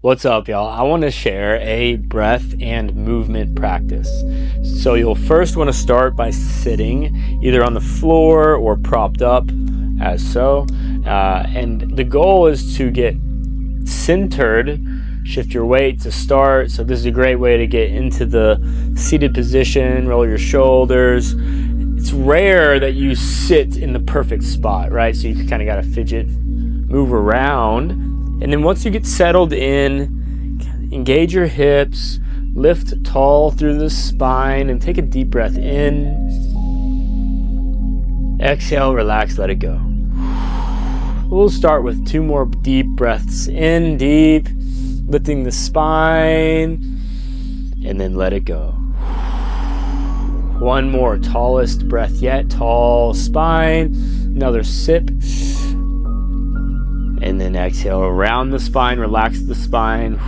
What's up, y'all? I want to share a breath and movement practice. So you'll first want to start by sitting either on the floor or propped up as so. And the goal is to get centered, shift your weight to start. So this is a great way to get into the seated position, roll your shoulders. It's rare that you sit in the perfect spot, right? So you kind of got to fidget, move around. And then once you get settled in, engage your hips, lift tall through the spine, and take a deep breath in. Exhale, relax, let it go. We'll start with 2 more deep breaths in, deep, lifting the spine, and then let it go. 1 more, tallest breath yet, tall spine, another sip. And then exhale around the spine, relax the spine,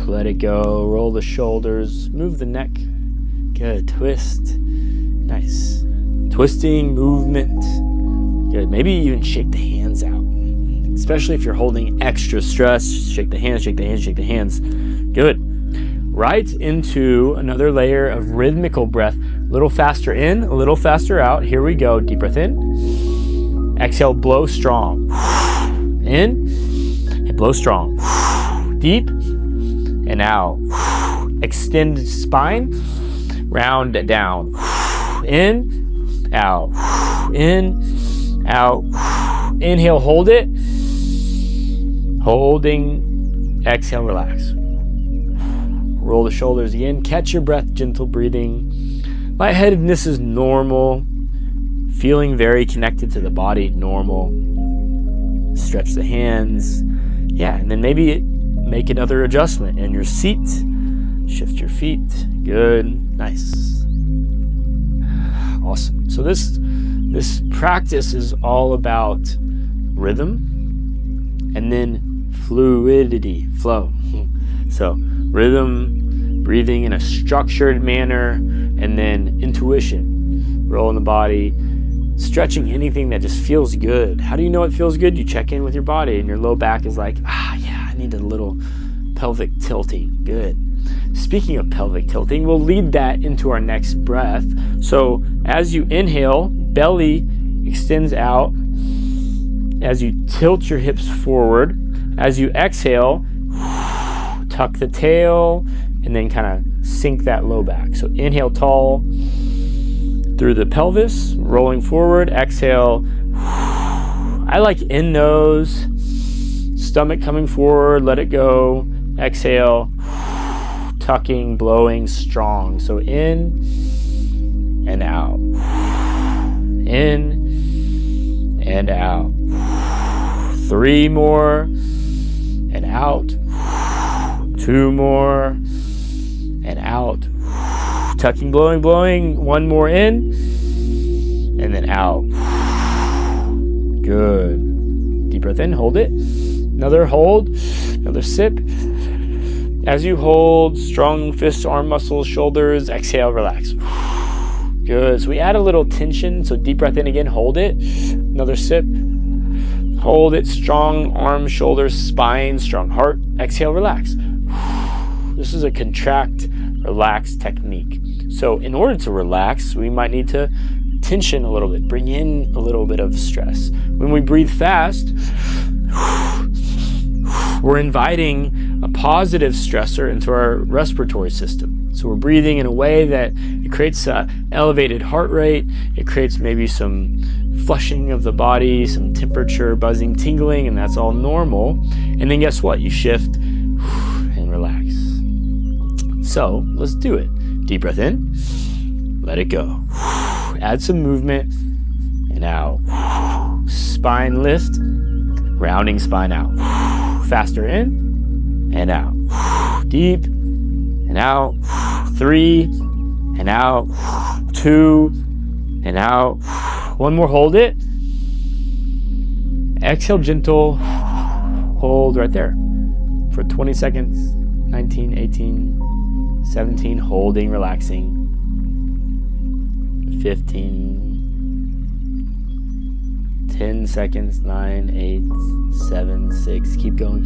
let it go, roll the shoulders, move the neck. Good, twist, nice. Twisting, movement, good. Maybe even shake the hands out, especially if you're holding extra stress. Shake the hands, shake the hands, shake the hands. Good. Right into another layer of rhythmical breath. A little faster in, a little faster out. Here we go, deep breath in. Exhale, blow strong. In and blow strong. Deep and out. Extend spine, round down. In, out. In, out. Inhale, hold it. Holding, exhale, relax. Roll the shoulders again. Catch your breath, gentle breathing. Lightheadedness is normal. Feeling very connected to the body, normal. Stretch the hands. Yeah, and then maybe make another adjustment in your seat. Shift your feet. Good. Nice. Awesome. So this practice is all about rhythm and then fluidity, flow. So rhythm, breathing in a structured manner, and then intuition, rolling the body, stretching anything that just feels good. How do you know it feels good? You check in with your body and your low back is like, yeah, I need a little pelvic tilting. Good. Speaking of pelvic tilting, we'll lead that into our next breath. So as you inhale, belly extends out. As you tilt your hips forward, as you exhale, tuck the tail and then kind of sink that low back. So inhale tall through the pelvis, rolling forward. Exhale. I like in nose, stomach coming forward, let it go. Exhale, tucking, blowing strong. So in and out. In and out. 3 more and out. 2 more and out. Tucking, blowing. 1 more in and then out. Good. Deep breath in, hold it. Another hold, another sip. As you hold, strong fists, arm muscles, shoulders. Exhale, relax. Good. So we add a little tension. So deep breath in again, hold it. Another sip. Hold it, strong arms, shoulders, spine, strong heart. Exhale, relax. This is a contract, relax technique. So in order to relax, we might need to tension a little bit, bring in a little bit of stress. When we breathe fast, we're inviting a positive stressor into our respiratory system. So we're breathing in a way that it creates an elevated heart rate. It creates maybe some flushing of the body, some temperature, buzzing, tingling, and that's all normal. And then guess what? You shift and relax. So let's do it. Deep breath in, let it go. Add some movement and out. Spine lift, rounding spine out. Faster in and out. Deep and out. 3 and out. 2 and out. 1 more, hold it. Exhale, gentle. Hold right there for 20 seconds. 19, 18, 17, holding, relaxing. 15, 10 seconds, 9, 8, 7, 6, keep going,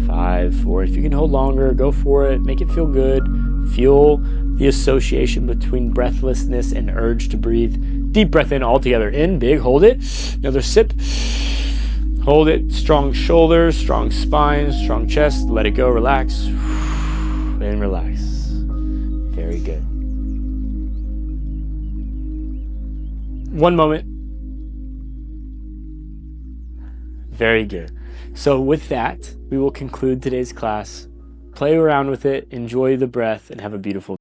5, 5, or if you can hold longer, go for it. Make it feel good. Feel the association between breathlessness and urge to breathe. Deep breath in all together. In, big, hold it. Another sip. Hold it. Strong shoulders, strong spine, strong chest. Let it go. Relax. And relax. Very good. One moment. Very good. So with that, we will conclude today's class. Play around with it, enjoy the breath, and have a beautiful day.